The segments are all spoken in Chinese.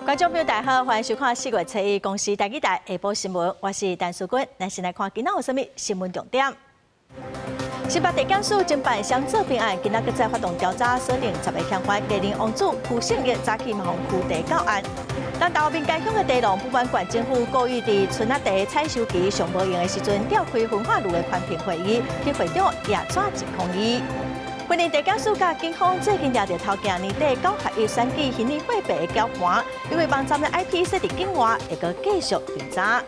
观众朋友，大家好，欢迎收看4月7日公司台记台下晡新闻，我是陈淑君。咱先来看今仔有啥物新闻重点。新北地检署侦办双做兵案，今仔搁再发动调查，锁定10个嫌犯，艺人王祖、邱胜业早起嘛互区地告案。当大后面街乡的地龙，不管县政府故意伫春仔地采收期上无用的时阵，调开焚化炉的宽屏会议，去会长也抓一抗议。云林地检署甲警方最近抓到头家年底9合1选举行李汇白的搅盘，因为网站的 IP 设伫境外，会阁继续调查。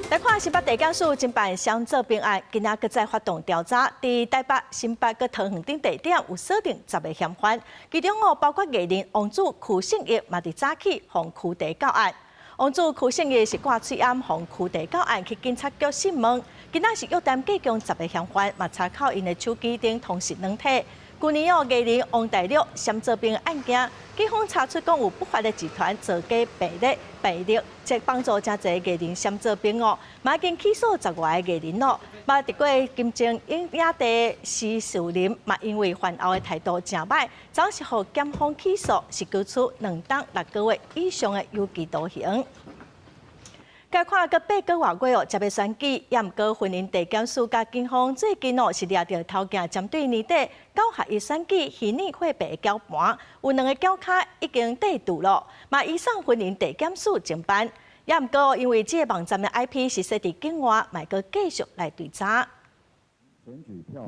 来看新北地检署侦办双做兵案，今仔搁再发动调查，伫台北、新北佮桃园等地点有锁定10个嫌犯，其中包括艺人王祖、邱胜业嘛伫早起互区地告案。王祖、邱胜业是挂喙暗互区地告案去警察局讯问。今仔是约谈计共10个嫌犯，嘛查考因的手机顶同时两体。去年艺人王大陆双做兵案件，警方查出讲有不法的集团造假备力，即帮助真侪艺人双做兵哦，嘛已经起诉10外个艺人咯。嘛伫过金正影帝施树林，嘛因为犯后的态度真歹，早是互检方起诉，是举出2档6个月以上的有期徒刑。该看个8个月哦，10个选举，也毋过云林地检署甲警方最近哦是抓到头家针对年底9合1选举虚拟汇白的搅盘，有2个搅卡已经逮捕了，嘛移送云林地检署侦办。也毋过因为这个网站的 IP 是设伫境外，嘛阁继续来追查。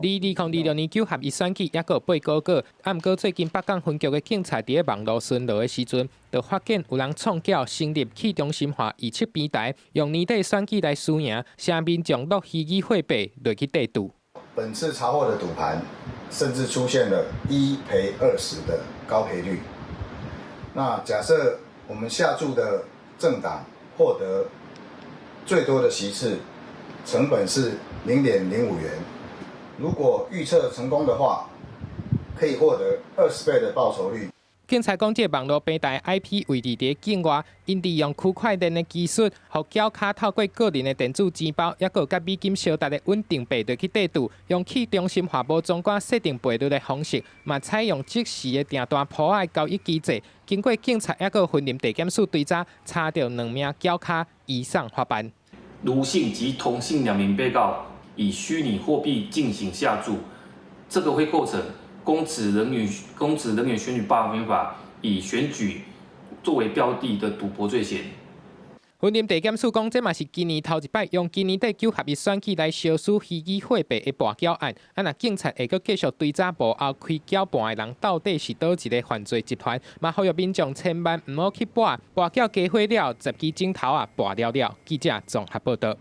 2026年9合1选举也有8个月，毋过最近北港分局的警察伫网络巡逻的时阵，就发现有人创造成立去中心化预测平台，用年底选举来输赢，下民众落虚拟汇白落去逮赌。本次查获的赌盘，甚至出现了1赔20的高赔率。那假设我们下注的政党获得最多的席次，成本是0.05元。如果预测成功的话，可以获得20倍的报酬率。警察讲，这网络平台 IP 位置伫境外，因利用区块链的技术，互搅卡透过个人的电子钱包，也有甲美金相达的稳定币去逮捕，用去中心化无总管设定赔率的方式，嘛采用即时的订单铺的交易机制。经过警察也个云林地检署追查，查到2名搅卡移送法办。卢姓及同姓2名被告以虚拟货币进行下注，这个会构成公职人员选举罢免法以选举作为标的的赌博罪嫌。云林地检署讲，这嘛是今年头一摆用今年底9合1选举来销售虚拟汇白的博缴案。若警察会阁继续追查幕后开搅盘的人到底是倒一个犯罪集团，嘛呼吁民众千万唔好去博缴加火了，10支钟头啊博了。记者综合报道。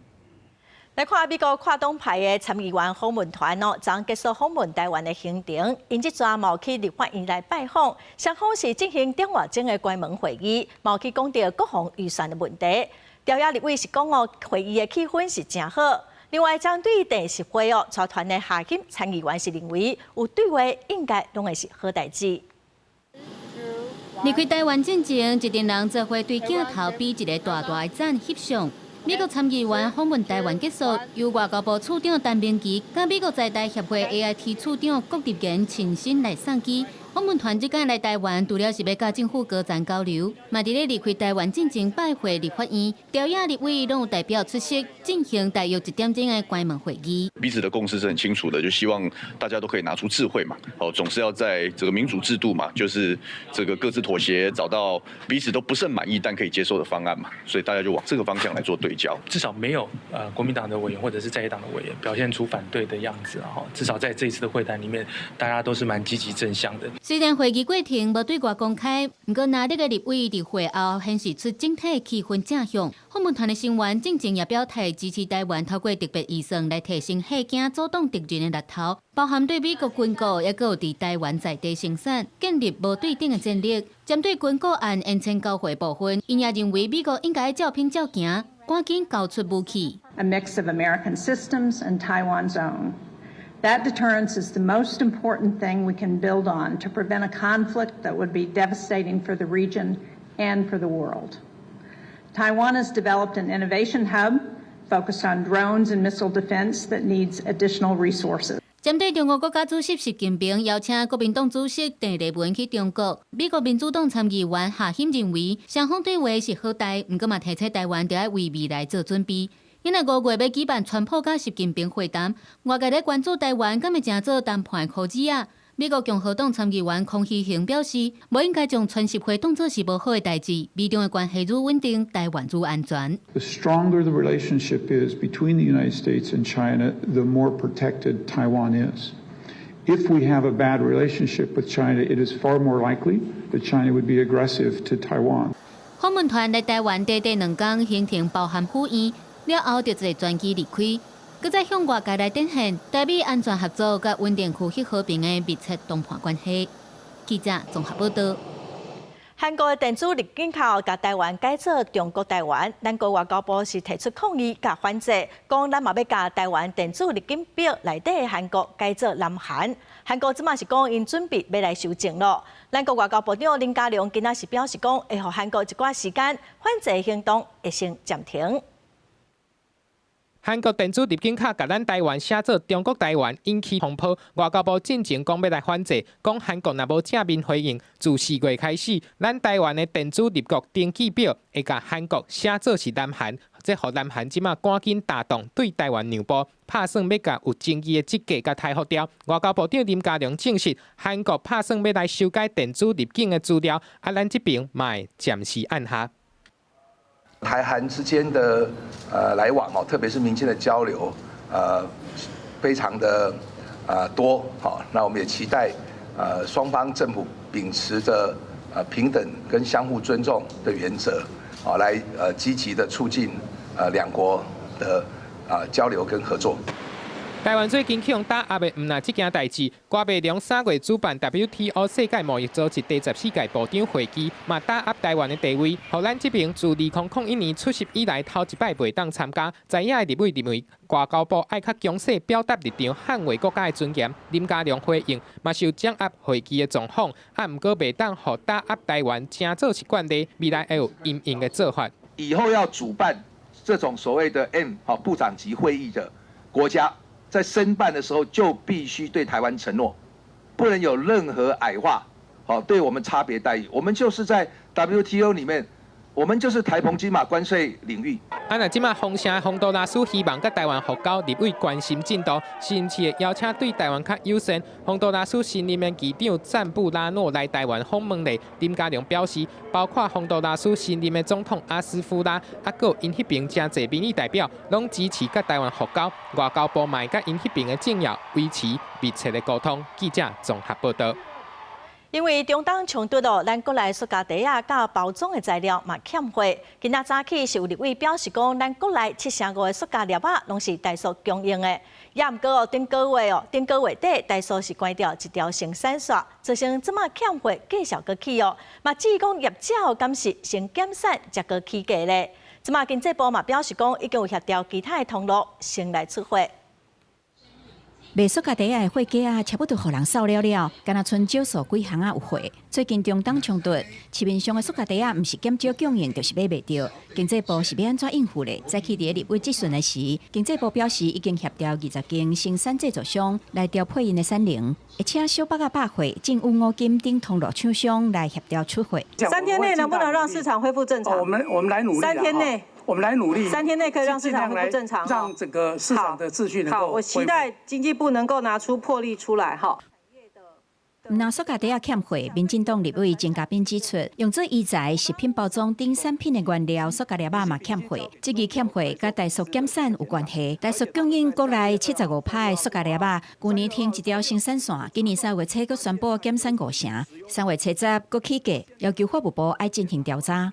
来看美国跨党派的参议员访问团哦，昨结束访问台湾的行程，因即阵冒去立法院来拜访，双方是进行电话中的关门会议，冒去讲到国防预算的问题。调查立委是讲哦，会议的气氛是真好。另外，针对第10会哦，财团的下级参议员是认为有对话应该拢会是好代志。离开台湾进前，一群人做伙对镜头比一个大的赞翕相。美国参议员访问台湾结束，由外交部处长陈明基、甲美国在台协会 AIT 处长郭立坚亲身来送机。访问团即间来台湾，除了是要甲政府高层交流，嘛伫咧离开台湾进前拜会立法院，调查立委拢有代表出席，进行大约1点钟的关门会议。彼此的共识是很清楚的，就希望大家都可以拿出智慧嘛，总是要在这个民主制度嘛，就是这个各自妥协，找到彼此都不甚满意但可以接受的方案嘛，所以大家就往这个方向来做对焦。至少没有国民党的委员或者是在野党的委员表现出反对的样子至少在这一次的会谈里面，大家都是蛮积极正向的。虽然会议过程无对外公开，不过拿这个立委伫会后显示出整体气氛正向。访问团的成员正前也表态支持台湾透过特别预算来提升核警阻挡敌人的力头，包含对美国军购，也有伫台湾在地生产，建立无对等的战力。针对军购案延签交会部分，因也认为美国应该照拼照行，赶紧交出武器。A mix of American systems and Taiwan's own. That deterrence is the most important thing we can build on to prevent a conflict that would be devastating for the region and for the world. Taiwan has developed an innovation hub focused on drones and missile defense that needs additional resources. 针对中国国家主席习近平邀请国民党主席邓丽文去中国，美国民主党参议员夏欣认为，双方对话是好代，不过嘛提醒台湾要为未来做准备。因为5月要举办川普甲习近平会谈，外界咧关注台湾敢会成做谈判扣子啊。美国共和党参议员康熙雄表示，不应该将川习会当作是无好的代志，美中的关系愈稳定，台湾愈安全。The stronger the relationship is between the United States and China, the more protected Taiwan is. If we have a bad relationship with China, it is far more likely that China would be aggressive to Taiwan. 访问团来台湾短短2天，行程包含赴宴，了后就坐专机离开。佮再向外界来展现台美安全合作佮稳定区域和平的密切谈判关系。记者综合报道。韩国的电子入境口甲台湾改做中国台湾，咱国外交部是提出抗议甲反制，讲咱嘛要甲台湾电子入境表内底的韩国改做南韩。韩国即马是讲因准备要来修正咯。咱国外交部长林佳龙今仔是表示讲，会互韩国一寡时间，反制行动会先暂停。韩国电子入境卡甲咱台湾写做中国台湾，引起风波。外交部进前讲要来反制，讲韩国若无正面回应，自4月开始，咱台湾的电子入国登记表会甲韩国写做是南韩，这互南韩即马赶紧打动对台湾让步，拍算要甲有争议的这个甲台复掉。外交部长林佳龙证实，韩国拍算要来修改电子入境的资料，咱这边嘛会暂时按下。台韩之间的来往哦，特别是民间的交流，非常的多。好，那我们也期待双方政府秉持着平等跟相互尊重的原则，来积极的促进两国的交流跟合作。台湾最近向打压的唔那这件代志，瓜白龙3月主办 WTO 世界贸易组织第14届部长会议，嘛打压台湾的地位，互咱这边自2001年出席以来头一摆袂当参加。在野的立委认为，外交部爱较强势表达立场，捍卫国家的尊严。林佳龙回应，嘛是有掌握会议的状况，毋过袂当互打压台湾正做是惯例，未来会有应用的做法。以后要主办这种所谓的 M 部长级会议的国家。在申办的时候就必须对台湾承诺，不能有任何矮化，对我们差别待遇。我们就是在 WTO 里面，我们就是台澎金马关税领域。那即马风声洪都拉斯希望甲台湾互交立委关心进度，甚至邀请对台湾较友善。洪都拉斯新任的议长赞布拉诺来台湾访问咧，林佳龙表示，包括洪都拉斯新任的总统阿斯夫拉，佮因迄边真侪民意代表，拢支持甲台湾互交。外交部嘛甲因迄边的政要维持密切的沟通。记者综合报道。因为中东冲突咯，咱国内塑胶袋啊、甲包装的材料嘛欠货。今仔早起是有立委表示讲，咱国内7%的塑胶粒啊，拢是台塑供应的。也毋过哦，顶个月底，台塑是关掉一条生产线，造成即马欠货继续搁起哦。嘛，至于讲业者敢是先减产，才搁起价咧。即马经济部嘛表示讲，已经有协调其他的通路先来出货。卖塑胶袋的货架啊，差不多互人扫了了，敢若剩少数几项啊有货。最近中东冲突，市面上的塑胶袋啊，毋是减少供应，就是买袂到。经济部是要安怎应付咧？早起伫立委质询的时，经济部表示已经协调20间生产制造商来调配因的产能，而且小百货、政务5金等通路厂商来协调出货。3天内能不能让市场恢复正常？我们来努力。3天内。我们来努力，3天内可以让市场恢复正常，让整个市场的秩序能够好，我期待经济部能够拿出魄力出来，哈。那塑胶袋欠货，民进党立委郑嘉彬指出，用作医材、食品包装等产品的原料塑胶粒仔嘛欠货，这个欠货甲台塑减产有关系。台塑供应国内75%的塑胶粒仔，去年停一条生产线，今年3月初佫宣布减产5成，3月初10佫起价，要求法务部爱进行调查。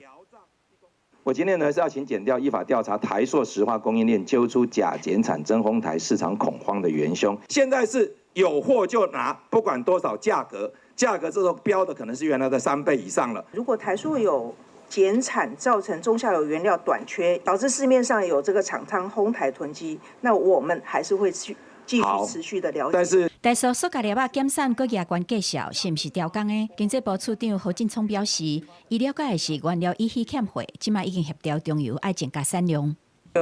我今天呢是要请检调依法调查台塑石化供应链揪出假减产真哄抬市场恐慌的元凶。现在是有货就拿，不管多少价格这时候标的可能是原来的3倍以上了。如果台塑有减产，造成中下游原料短缺，导致市面上有这个厂商哄抬囤积，那我们还是会继续持续的了解。但是台塑塑胶粒仔减产佫夜关介绍，是毋是调工的？经济部处长何进聪表示，伊了解的是原料依稀欠货，即卖已经协调中油爱增加产量。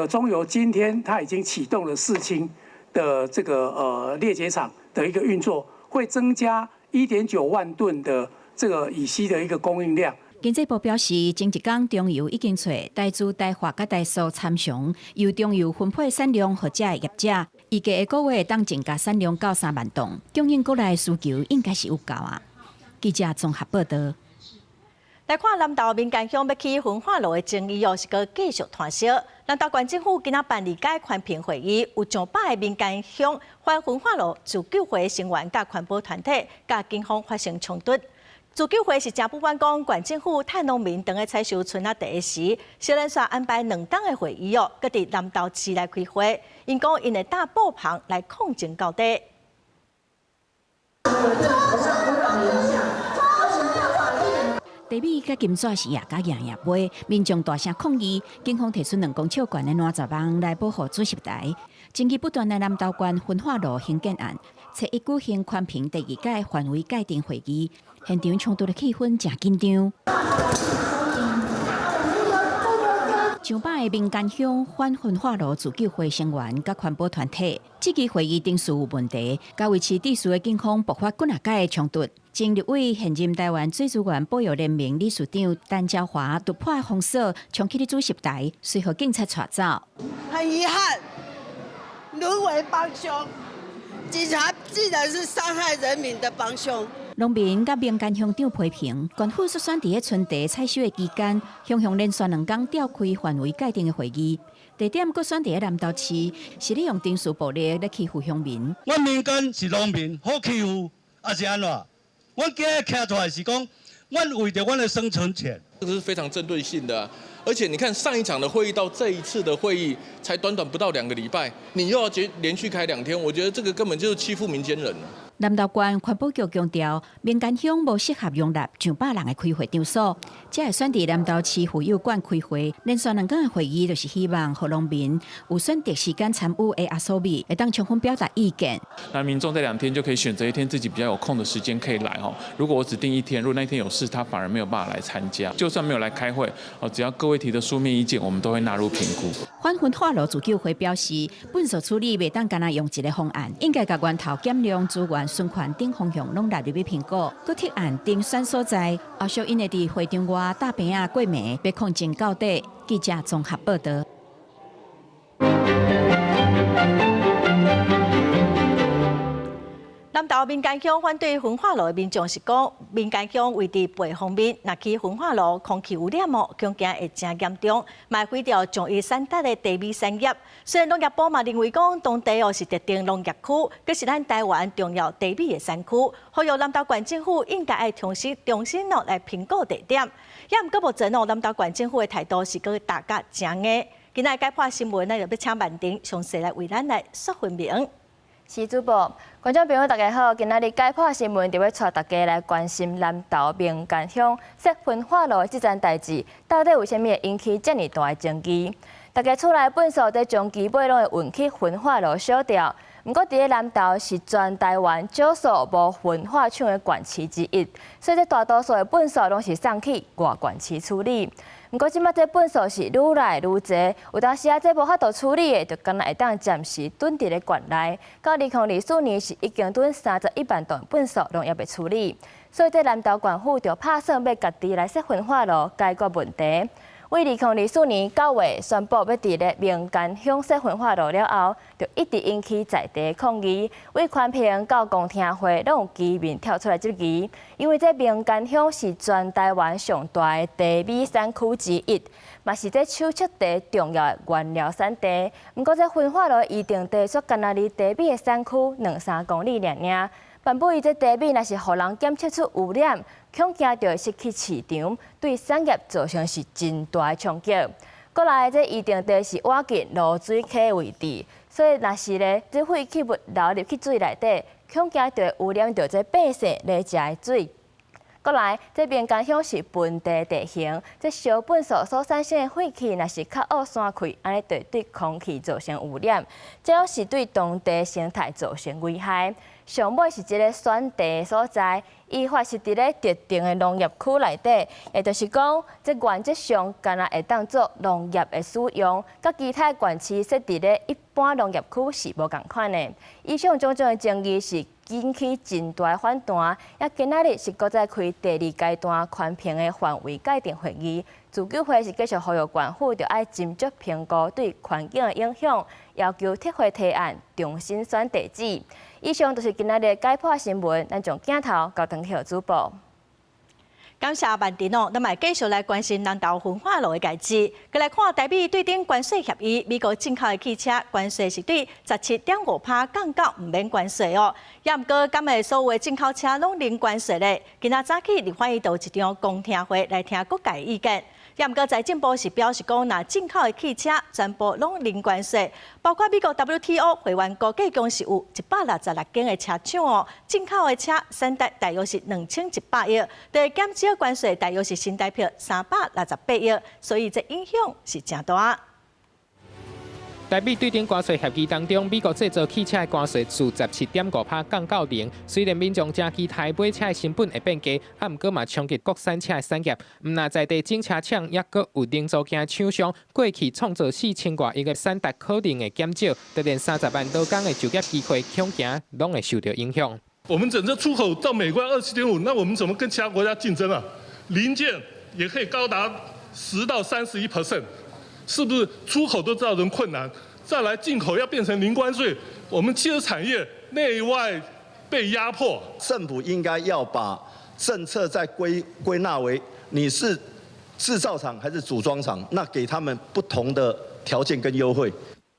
中油今天它已经启动了4清的这个裂解厂的一个运作，会增加1.9万吨的这个乙烯的一个供应量。经济部表示，前一天中油已经找台资、台化甲台塑参详，由中油分配产量予这业者，预计下个月当增加产量到3万吨，供应国内需求应该是有够啊。记者综合报道。来看南投民间乡要起焚化炉的争议是个继续摊烧。南投县政府今仔办理解宽频会议，有上百个民间乡反焚化炉自救会成员甲环保团体甲警方发生冲突。自救会是正不满讲，县政府趁农民等个采收春仔地时，小人煞安排2档的会议搁伫南投市来开会，因讲因会搭布棚来抗争到底。地米甲金纸是夜甲夜夜飞，民众大声抗议，警方提出2公尺悬的烂十网来保护主席台。争议不断的南投县焚化炉兴建案，初一举行宽屏第2届范围界定会议，现场冲突的气氛真紧张。上百个民间乡反焚化炉自救会成员甲环保团体，这期会议定序有问题，甲维持秩序的警方爆发几啊届的冲突。前立委现任台湾水资源保育联盟理事长陈昭华突破封锁，冲起的主席台，随后警察带走。很遗憾，沦为帮凶，警察竟然是伤害人民的帮凶。农民甲民间乡长批评，县府率先伫春地采收的期间，向连续2天召开范围界定的会议，地点佫选伫南投市，是利用定数暴力来欺负乡民。阮民间是农民，好欺负，还是安怎？阮今日站出来是讲，阮为着阮的生存权，这个是非常针对性的啊。而且你看上一场的会议到这一次的会议，才短短不到2个礼拜，你又要连续开2天，我觉得这个根本就是欺负民间人了。南投县环保局强调，民间乡无适合容纳上百人的开会场所，才会选伫南投市妇幼馆开会。连续2天的会议，就是希望和农民有选择时间参与的阿所米，会当充分表达意见。那民众这2天就可以选择1天自己比较有空的时间可以来哦。如果我只定1天，如果那天有事，他反而没有办法来参加。就算没有来开会哦，只要各位提的书面意见，我们都会纳入评估。反焚化炉自救会表示，粪扫处理袂当干那用一个方案，应该甲源头减量资源循环等方向拢纳入去评估。佮提案定选所在，后续因会伫会场外大饼仔过暝，要抗争到底。记者综合报道。南投民间乡反对焚化炉的民众是讲，民间乡位伫北方面，若起焚化炉，空气污染恐惊会真严重，嘛毁掉种伊产达的地米产业。虽然农业部嘛认为讲，当地是特定农业区，佮是咱台湾重要地米的产区，呼吁南投县政府应该爱重新来评估地点。也毋过目前南投县政府的态度是佮大家真硬。今仔解破新闻，咱就要请万婷详细来为咱来说分明。是主播，观众朋友大家好，今仔日解破新闻就要带大家来关心南投民间乡设焚化炉这件代志，到底为虾米会引起这么大的争议？大家厝内粪扫在将基本拢会运去焚化炉烧掉。不过，伫个南投是全台湾少数无焚化厂的县市之一，所以这大多数的粪扫拢是送去外县市处理。不过，即摆这粪扫是愈来愈侪，有当时这无法度处理的，就敢若会当暂时蹲伫咧县内。到2024年是已经蹲31万吨粪扫，拢也未处理。所以，这南投县府就打算要家己来设焚化炉解决问题。为2024年9月宣布要伫咧民间乡设焚化炉了后，就一直引起在地抗议。为宽屏到公听会，拢有居民跳出来质疑，因为这民间乡是全台湾上大的地米产区之一，嘛是这手切地重要的原料产地。不过这焚化炉预定地却干那离地米的产区2-3公里尔。办不伊这地米若是互人检测出污染，恐惊就会失去市场，对产业造成是真大的冲击。过来，这预定地是挖近露水溪的位置，所以若是咧，这废弃物流入去水内底，恐惊就会污染到这百姓来食的水。过来，这边干乡是盆地地形，这烧粪素所产生的废气，若是较恶散开，安尼会对空气造成污染，这样是对当地生态造成危害。上尾是一个选地所在，伊发是伫咧特定的农业区内底，也就是讲，这原则上干那会当做农业的使用，甲其他县市设伫咧一般农业区是无共款的。以上种种的争议是引起真大反弹，也今仔日是搁再开第2阶段宽屏的范围界定会议。自救会是继续呼吁县府着爱斟酌评估对环境的影响，要求撤回提案，重新选地址。以上就是今仔日解剖新闻，咱将镜头交转去主播。感谢万婷哦，咱们继续来关心南投焚化炉的代志。再来看台美对顶关税协议，美国进口的汽车关税是对17.5%降到唔免关税哦。也毋过，今日所有的进口车拢零关税咧。今仔早起，立法院有一场公听会来听各界意见。也毋过，财政部是表示讲，若进口的汽车全部拢零关税，包括美国 WTO 会员估计共是有166间的车厂哦，进口的车产值大约是2100亿，对减少关税大约是新台币368亿，所以这影响是真大。台美对顶关税协议当中，美国制造汽车的关税自17.5%降到0。虽然民众真期待买车的成本会变低，毋过嘛冲击国产车的产业。那在地整车厂也阁有零组件厂商过去创造4000多亿的产值可能会减少，就连30万多工的就业机会恐惊拢会受到影响。我们整个出口到美国27.5%，那我们怎么跟其他国家竞争啊？零件也可以高达10到31%。是不是出口都造成困难？再来进口要变成零关税，我们汽车产业内外被压迫。政府应该要把政策再归纳为你是制造厂还是组装厂，那给他们不同的条件跟优惠。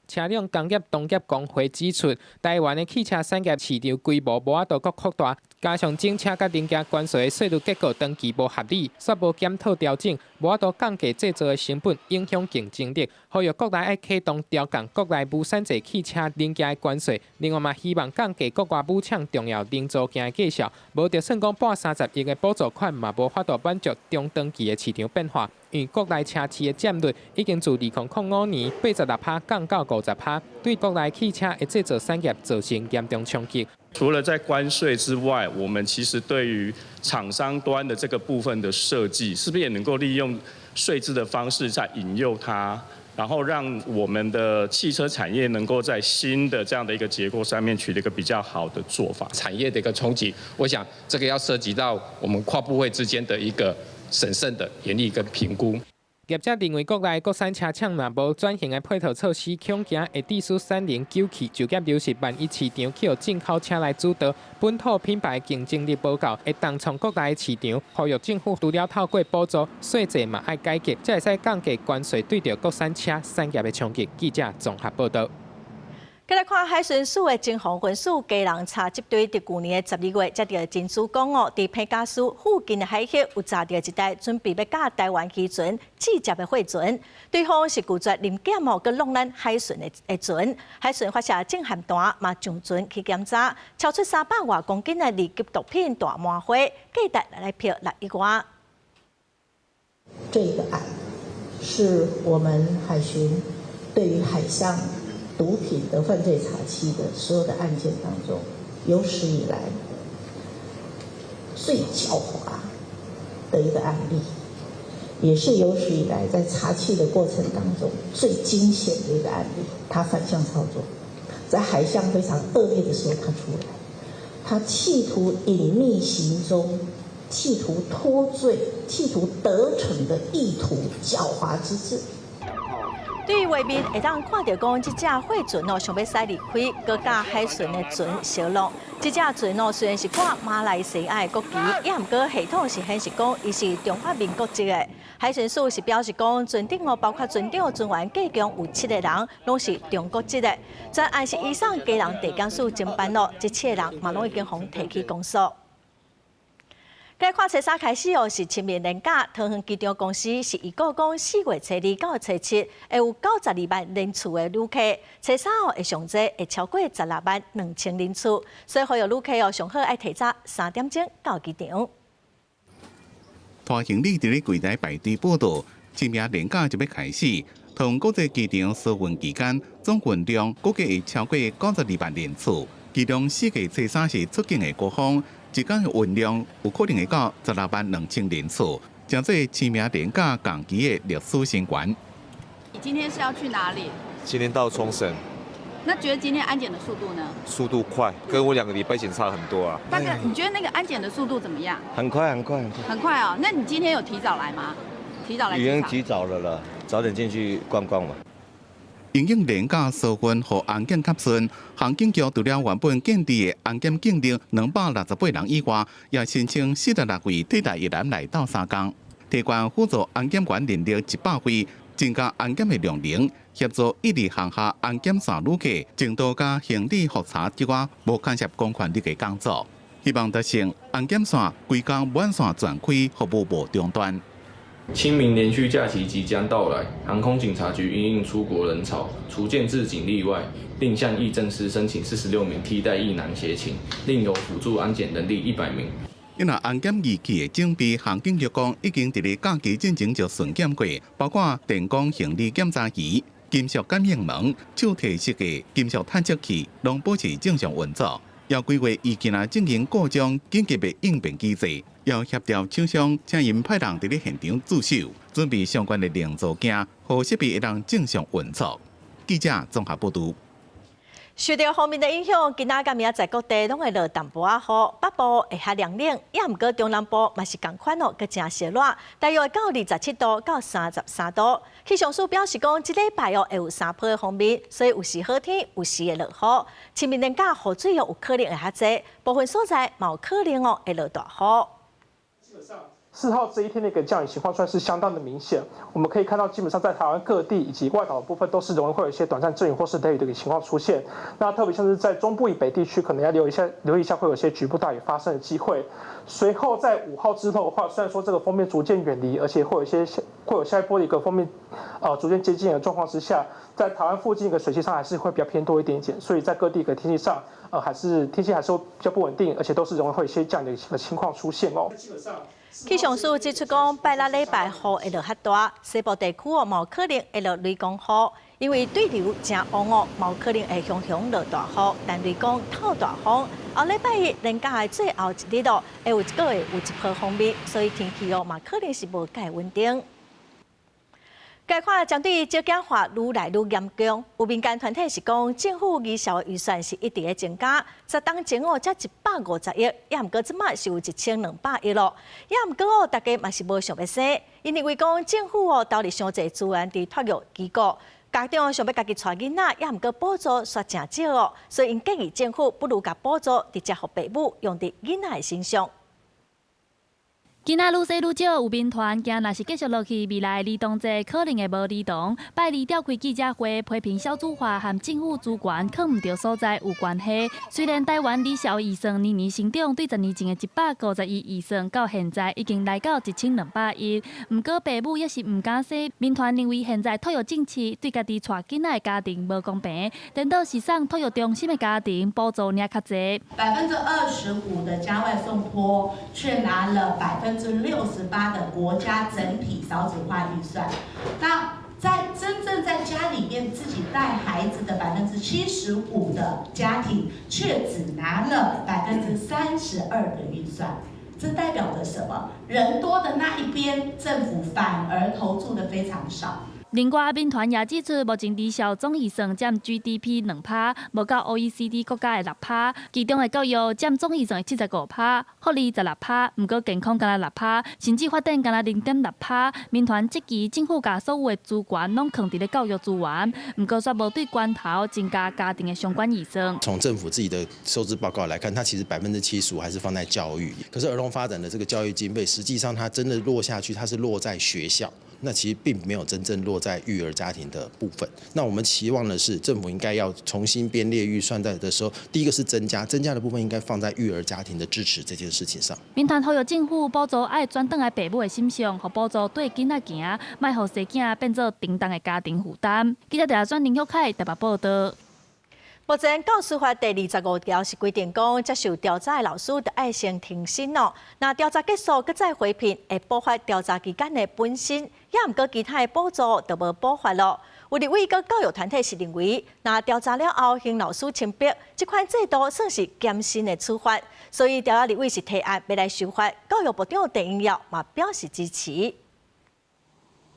车辆工业同业工会指出，台湾的汽车产业市场规模无法度搁扩大，加上整车甲零件关税的税率结构长期无合理，煞无检讨调整，无法度降低制造的成本，影响竞争力。呼吁国内爱启动调降国内无产制汽车零件的关税，另外嘛希望降低国外武厂重要零组件的计数，无就算讲30亿的补助款嘛无法度满足中长期的市场变化。因为国内车市的占率已经自2005年86%降到50%，对国内汽车的制造产业造成严重冲击。除了在关税之外，我们其实对于厂商端的这个部分的设计，是不是也能够利用税制的方式在引诱它，然后让我们的汽车产业能够在新的这样的一个结构上面取得一个比较好的做法？产业的一个冲击，我想这个要涉及到我们跨部会之间的一个审慎的严厉跟评估。业者认为，国内国产车厂若无转型的配套措施，恐惊会致使产能久气，就业流失。万一市场去由进口车来主导，本土品牌竞争力无够，会重创国内市场。呼吁政府除了透过补助、税制嘛爱改革，才会使降低关税对着国产车产业的冲击。记者综合报道。再来看海巡署的警方分署基隆查缉队，伫去年的12月接到金属讲哦，伫佩加斯附近的海峡有查到一台准备要甲台湾渔船直接的货船，对方是拒绝临检哦，佮弄咱海巡的船。海巡发射震撼弹，嘛上船去检查，超出300多公斤的二级毒品大麻花，价值来票6亿元。这个案是我们海巡对于海上毒品的犯罪查缉的所有的案件当中，有史以来最狡猾的一个案例，也是有史以来在查缉的过程当中最惊险的一个案例。他反向操作，在海象非常恶劣的时候他出来，他企图隐匿行踪，企图脱罪，企图得逞的意图，狡猾之至。对于外面会当看到讲，这架货船哦，想要驶离开各甲海巡的船小龙。这架船哦，虽然是挂马来西亚的国旗，也毋过系统是显示讲，伊是中华民国籍的。海巡署是表示讲，船顶哦，包括船长、船员计共有7个人，拢是中国籍的。专案是移送基隆地检署侦办咯，这7个人嘛拢已经互提起公诉。该看初三开始哦，是清明连假，桃园机场公司是预告讲4月初2到初7会有92万人次的旅客，初三哦会上济会超过16万2千人次，所以呼吁旅客哦上好爱提早3点钟到机场。拖行李伫咧柜台排队报到，清明连假就要开始。同国际机场疏运期间，总运量估计会超过92万人次。其中4月初3是出境的高峰，一天的运量有可能会到16万2千人次，将做清明连假港期的历史新高。你今天是要去哪里？今天到冲绳。那觉得今天安检的速度呢？速度快，跟我2个礼拜前差很多啊。大概你觉得那个安检的速度怎么样？很快。很快哦。那你今天有提早来吗？提早来？已经提早了啦，早点进去逛逛嘛。因应廉价疏运和安检较顺，航警局除了原本建立的安检警力268人以外，也申请46位替代役男来到3工，提悬辅助安检员人力100位，增加安检的量能，协助1日航下安检线旅客程度加行李复查之外，无干涉公权力的工作，希望达成安检线规工满线全开，服务无中断。清明连续假期即将到来，航空警察局因应出国人潮，除建制警力外，另向役政司申请46名替代役男协勤，另有辅助安检人力100名。因为安检仪器的整备，航警局讲已经伫咧假期进行就巡检过，包括电工行李检查仪、金属感应门、手提式的金属探测器，拢保持正常运作。要规划预计进行各种紧急的应变机制。要协调厂商，请因派人伫咧现场驻守，准备相关的零组件，和设备会当正常运作。记者综合报道。受到方面的影响，今仔甲明仔在各地拢会落淡薄仔雨，北部会较凉冷，也毋过中南部嘛是同款哦，佮真热热，大约会到27度到33度。气象署表示讲，即礼拜哦会有3波的方面，所以有时好天，有时会落雨。清明连假雨水哦有可能会较济，部分所在嘛有可能哦会落大雨。4号这一天的一个降雨情况算是相当的明显，我们可以看到，基本上在台湾各地以及外岛的部分都是容易会有一些短暂阵雨或是雷雨的一个情况出现。那特别像是在中部以北地区，可能要留意一下会有一些局部大雨发生的机会。随后在5号之后的话，虽然说这个锋面逐渐远离，而且会有下一波的一个锋面逐渐接近的状况之下，在台湾附近一个水气上还是会比较偏多一点点，所以在各地的天气上天气还是会比较不稳定，而且都是容易会有一些这样的一个情况出现哦。气象署指出讲，拜六礼拜雨会落较大，西部地区哦，冇可能会落雷公雨，因为对流真旺哦，冇可能会熊熊落大雨，但雷公透大风。后礼拜一连假的最后一日哦，会有一个月有1波方面，所以天气哦嘛可能是无介稳定。该款针对少子化愈来愈严重，有民间团体是讲，政府医疗的预算是一直在增加，10当前哦才150亿，也毋过即马是有1200亿咯，也毋过哦大家嘛是无想要生，因为讲政府哦投入伤侪资源伫托育机构，家长想要家己带囡仔，也毋过补助煞真少哦，所以因建议政府不如甲补助直接互父母用伫囡仔的身上。囡仔愈生愈少，有民团惊若是继续落去，未来儿童节可能会无儿童。拜二召开记者会，批评少子化和政府资源靠唔到所在有关系。虽然台湾理小预算年年成长，对10年前的150亿预算到现在已经来到1200亿，不过父母也是唔敢生。民团认为现在托育政策对家己带囡仔的家庭无公平，颠倒是送托育中心的家庭补助领较侪。25%的家外送托，却拿了68%的国家整体少子化预算，那在真正在家里面自己带孩子的75%的家庭，却只拿了32%的预算。这代表着什么？人多的那一边，政府反而投注的非常少。另外，民团也指出，目前低消总预算占 GDP 2%，无到 OECD 国家的6%，其中的教育占总预算的75%，福利16%，不过健康敢若6%，甚至发展敢若0.6%。民团积极政府把所有的资源拢放伫咧教育资源，不过却无对源头增加家庭的相关预算。从政府自己的收支报告来看，它其实75%还是放在教育，可是儿童发展的这个教育经费，实际上它真的落下去，它是落在学校。那其实并没有真正落在育儿家庭的部分。那我们期望的是，政府应该要重新编列预算的时候，第一个是增加的部分应该放在育儿家庭的支持这件事情上。民团呼吁政府补助爱转转来父母的心上，和补助对囡仔行，卖让生囝变做沉重的家庭负担。记者陈林秀凯台北报道。目前教师法第25条是规定讲，接受调查的老师就要先停薪哦。那调查结束，佮再回聘，会补发调查期间的本薪，也毋过其他的补助就无补发咯。有立委佮教育团体是认为，那调查了后，向老师清白，这款制度算是减薪的处罚，所以调查立委是提案要来修法。教育部长陈英耀嘛表示支持。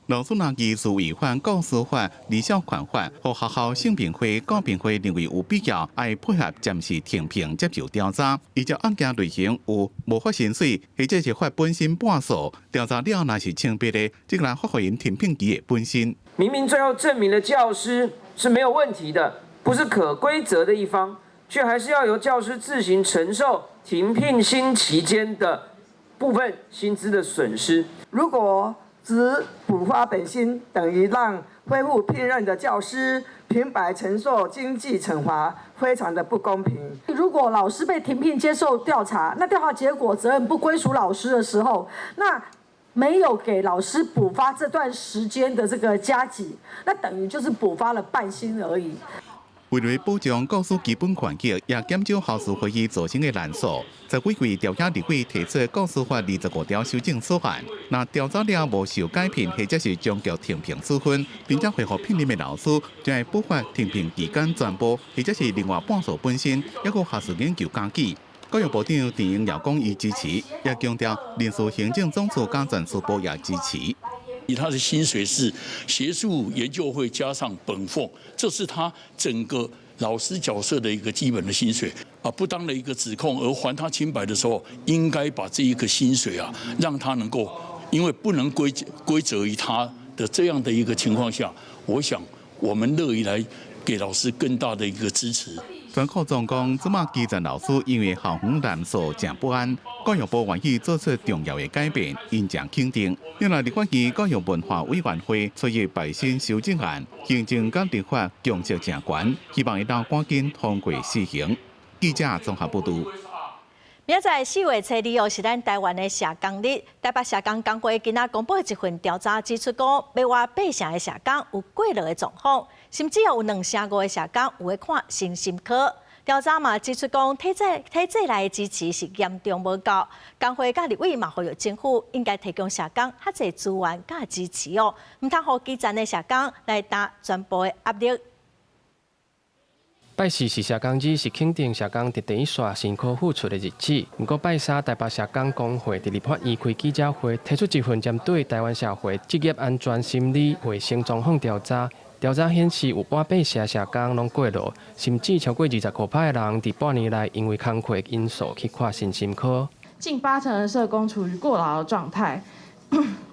老师若疑似违反教师法、离校款法，和学校性评会、教评会认为有必要，爱配合暂时停评接受调查。依照案件类型有无发薪水，或者是发本薪半数，调查了若是清白的，即个发给因停聘期的本薪。明明最后证明了教师是没有问题的，不是可归责的一方，却还是要由教师自行承受停聘薪期间的部分薪资的损失。如果只补发本薪，等于让恢复聘任的教师平白承受经济惩罚，非常的不公平。如果老师被停聘接受调查，那调查结果责任不归属老师的时候，那没有给老师补发这段时间的这个加给，那等于就是补发了半薪而已。为了保障教师基本权益，也减少校事会议造成的难数，在几位调查立委提出教师法25条修正草案，若调查了无受改聘或者是终局停聘处分，并且恢复聘任的老师，将会补发停聘期间全部或者是另外半数本薪，还有学术研究加给。教育部长陈英耀讲伊支持，也强调人事行政总署跟政事部也支持。他的薪水是学术研究会加上本俸，这是他整个老师角色的一个基本的薪水啊。不当的一个指控而还他清白的时候，应该把这一个薪水啊，让他能够，因为不能归责于他的这样的一个情况下，我想我们乐意来给老师更大的一个支持。专科总讲，即马基层老师因为校园人数正不安，教育部愿意做出重要的改变，因正肯定。另外，立法院教育文化委员会出现败薪修正案，行政甲立法共识正悬，希望会当赶紧通过施行。记者综合报道。明仔载4月初2號是咱台灣的社工日，台北社工工會今仔公布一份調查指出，講要話8成的社工有過勞的狀況，甚至有2成5的社工有喺看身心科。調查嘛指出，講體制內的支持是嚴重無夠，工會甲立委嘛呼籲政府應該提供社工較濟資源甲支持哦，唔通讓基層的社工來擔全部的壓力。拜4是社工日，是肯定社工伫第一線辛苦付出的日子。不過拜3，台北社工工會伫立法院開記者會，提出一份針對台灣社會職業安全心理衛生狀況調查。調查顯示，有半8成社工攏過勞，甚至超過25%的人伫半年內因為工課因素去看身心科。近8成的社工處於過勞的狀態。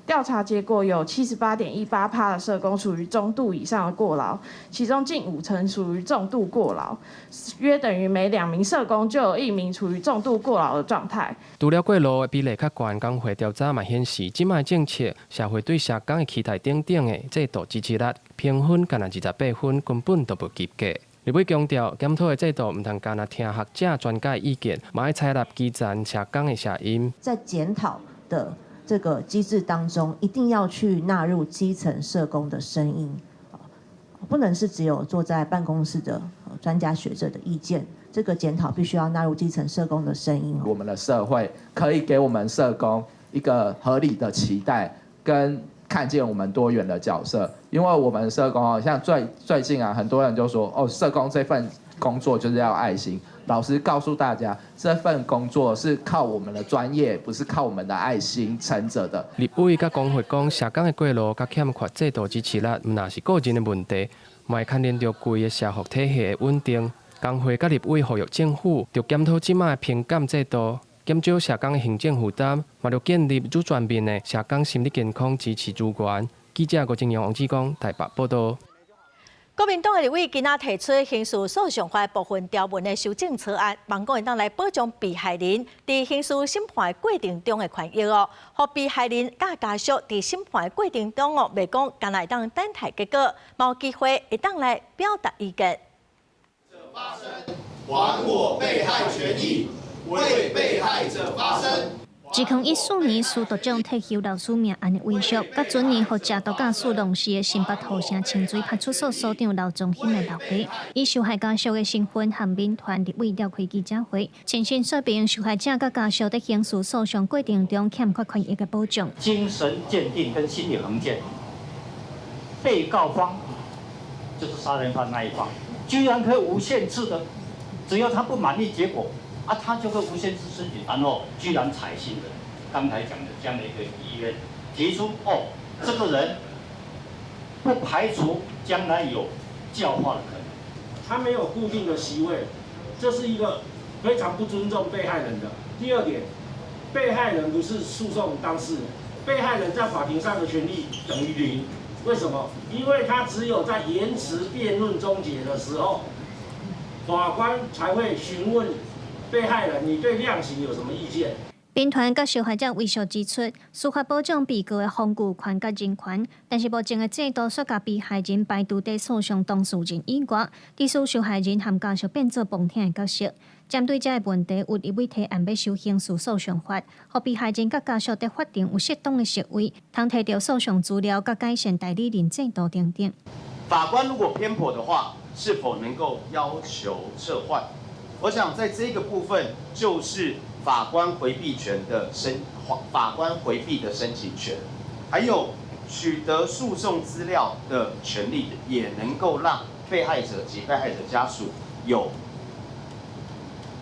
調查結果有78.18%的社工屬於中度以上的過勞，其中近5成屬於重度過勞，約等於每2名社工就有1名處於重度過勞的狀態。除了過勞的比例較懸，工會調查嘛顯示，即賣政策、社會對社工的期待等等的制度支持率評分，干那28分，根本都不及格。立委強調，檢討的制度唔通干那聽學者專家的意見，嘛要採納基層社工的聲音。在檢討的這個機制當中，一定要去納入基層社工的聲音，不能是只有坐在辦公室的專家學者的意見。這個檢討必須要納入基層社工的聲音。我們的社會可以給我們社工一個合理的期待，跟看見我們多元的角色。因為我們社工像最近啊，很多人就說，社工這份工作就是要愛心。老師告訴大家，這份工作是靠我們的專業，不是靠我們的愛心成者的。立委甲工會講，社工的過勞甲欠缺制度支持力，唔那是個人的問題，嘛會牽連到規個社福體系的穩定。工會甲立委呼籲政府要檢討即賣評鑑制度，減少社工的行政負擔，嘛要建立有全面的社工心理健康支持資源。記者郭正陽、王志剛台北報道。國民黨的立委今仔提出刑事訴訟法部分條文的修正草案，望國民黨來保障被害人在刑事審判的過程中的權益哦，讓被害人甲家屬在審判的過程中哦，袂講干來當等待結果，冇機會會當來表達意見。還我被害權益，為被害者發聲。指控14年苏局长退休老师命案的威胁，甲准年和食毒驾驶弄死的新北土城清水派出所所长刘忠兴的老爸，以受害家属的身份和民团立委召开记者会，清楚说明受害者甲家属在刑事诉讼过程中欠缺权益的保障。精神鉴定跟心理衡鉴，被告方就是杀人犯那一方，居然可以无限制的，只要他不满意结果。他就会无限制申请，然后居然采信的刚才讲的这样的一个意愿，提出这个人不排除将来有教化的可能。他没有固定的席位，这是一个非常不尊重被害人的。第二点，被害人不是诉讼当事人，被害人在法庭上的权利等于零。为什么？因为他只有在言辞辩论终结的时候，法官才会询问被害人，你对量刑有什么意见？兵团甲受害者威胁指出，司法保障被告的防御权甲人权，但是目前的制度却甲被害人排除在诉讼当事人以外，致使受害人和家属变做帮听的角色。针对这个问题，有立委提案要修刑事诉讼法，让被害人甲家属在法庭有适当的席位，通摕到诉讼资料，甲改善代理人制度等等。法官如果偏颇的话，是否能够要求撤换？我想在这个部分，就是法官回避权的法官回避的申请权，还有取得诉讼资料的权利，也能够让被害者及被害者家属有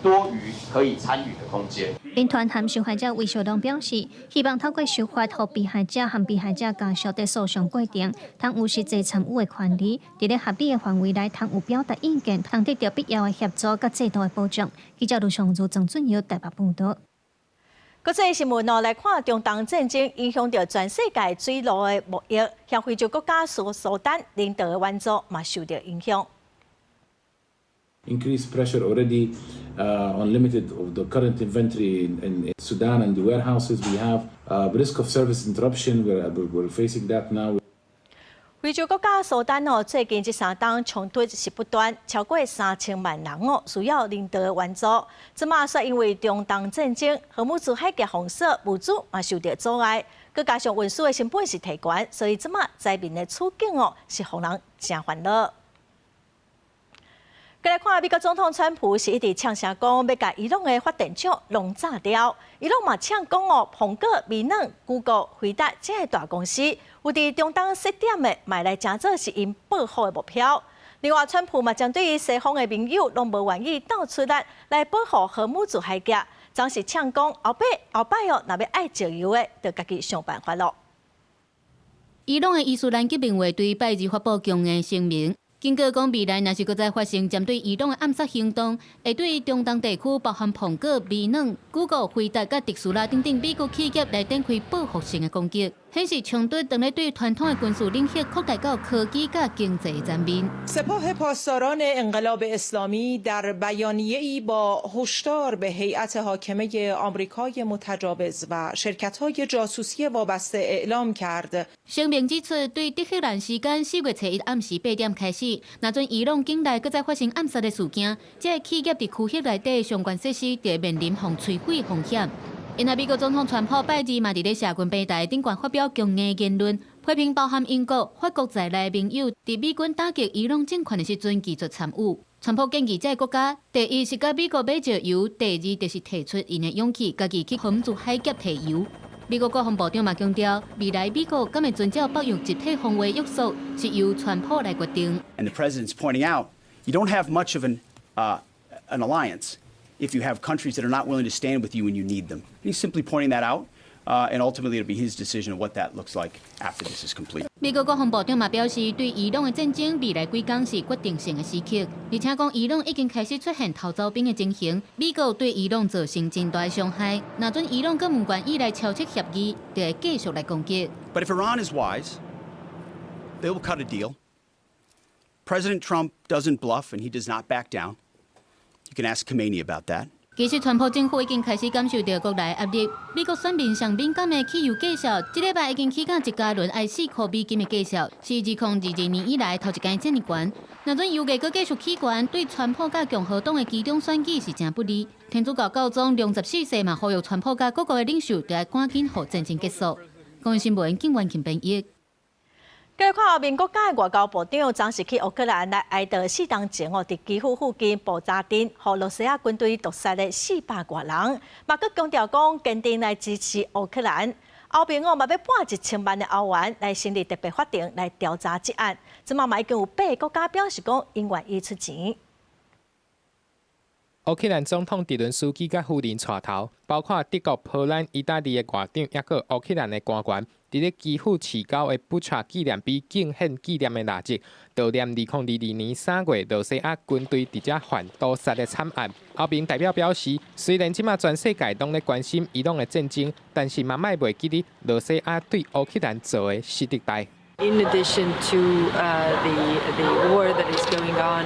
多余可以参与的空间。兵团和受害者魏小龙表示，希望透过司法，让被害者和被害者家属在诉讼过程，通有实际参与的权利，在咧合理的范围内，通有表达意见，通得到必要的协助甲制度的保障。记者卢尚如、郑俊尧台北报道。国际新闻来看，中东战争影响到全世界水路的贸易，向非洲国家苏丹领导的援助嘛受到影响。Increased pressure already on limited of the current inventory in Sudan and the warehouses. We have risk of service interruption. We're facing that now. 非洲国家苏丹最近这3天冲突是不断，超过3000万人需要人道援助。这嘛说因为中东战争，荷姆斯海峡封锁，物资嘛受到阻碍，佮加上运输的成本是提悬，所以这嘛灾民的处境是让人真烦恼。再来看美国总统川普是一直呛声讲，要甲伊朗的发电厂弄炸掉。伊朗嘛呛讲苹果、微软、Google、辉达这些大公司，有伫中东设点的，买来真做是因保护的目标。另外，川普嘛将对于西方的盟友拢无愿意倒出力来保护荷姆斯海峡，总是呛讲后摆若要爱石油的，就家己想办法咯。伊朗的伊斯兰革命卫队拜日发布强硬声明。警告讲，未来若是搁再发生针对伊朗的暗杀行动，会对中东地区包含苹果、微软、Google、辉达、甲特斯拉等等美国企业来展开报复性的攻击，显示冲突正在对传统的军事领域扩大到科技甲经济层面。سپاه پاسداران انقلاب اسلامی در بیانیه‌ای با هشدار به هیئت حاکمه آمریکای متجاوز و شرکت‌های جاسوسی وابسته اعلام کرد。声明指出，对德黑兰时间4月1日暗时8点开始，若准伊朗境内搁再发生暗杀的事件，这企业伫区域内底相关设施就面临互摧毁风险。因为美国总统川普拜日嘛伫咧社群平台顶悬发表强硬言论，批评包含英国、法国在内盟友伫美军打击伊朗政权的时阵技术参与。川普建议这个国家，第一是甲美国买石油，第二就是提出因的勇气，家己去荷姆斯海峡提油。美国国防部长嘛强调，未来美国敢会遵照北约集体防卫约束，是由川普来决定。And the president's pointing out, you don't have much of an alliance if you have countries that are not willing to stand with you when you need them. He's simply pointing that out, and ultimately it'll be his decision of what that looks like after this is complete. 美国国防部长嘛表示，对伊朗的战争未来几天是决定性的时刻，而且讲伊朗已经开始出现偷走兵的情形，美国对伊朗造成真大的伤害。若准伊朗更唔愿意来敲切协议，就会继续来攻击。But if Iran is wise, they will cut a deal. President Trump doesn't bluff and he does not back down. You can ask Khamenei about that. 其实，川普政府已经开始感受到国内压力。美国选民上敏感的汽油计数，这礼拜已经起价1加仑爱4块美金的计数，是2022年以来头一间这么悬。若阵油价阁继续起悬，对川普甲共和党的其中选举是真不利。天主教教宗良14世嘛呼吁川普甲各国的领袖要赶紧让战争结束。公新闻景元김编译。继看后面国家的外交部长昨是去乌克兰来哀悼4天前伫基辅附近爆炸阵，和罗西亚军队屠杀的400多人，嘛阁强调讲坚定来支持乌克兰。后面嘛要拨1000万的欧元来成立特别法庭来调查这案。即嘛已经有8个国家表示讲因愿意出钱。乌克兰总统泽伦斯基甲夫人带头，包括德国、波兰、意大利的外长，也个乌克兰的官员，伫咧基辅市郊的布查纪念碑敬献纪念的蜡烛，悼念2022年3月罗西亚军队伫遮犯屠杀的惨案。后面代表表示，虽然即马全世界拢咧关心伊朗的战争，但是嘛莫袂记哩罗西亚对乌克兰做的实力大。In addition to the war that is going on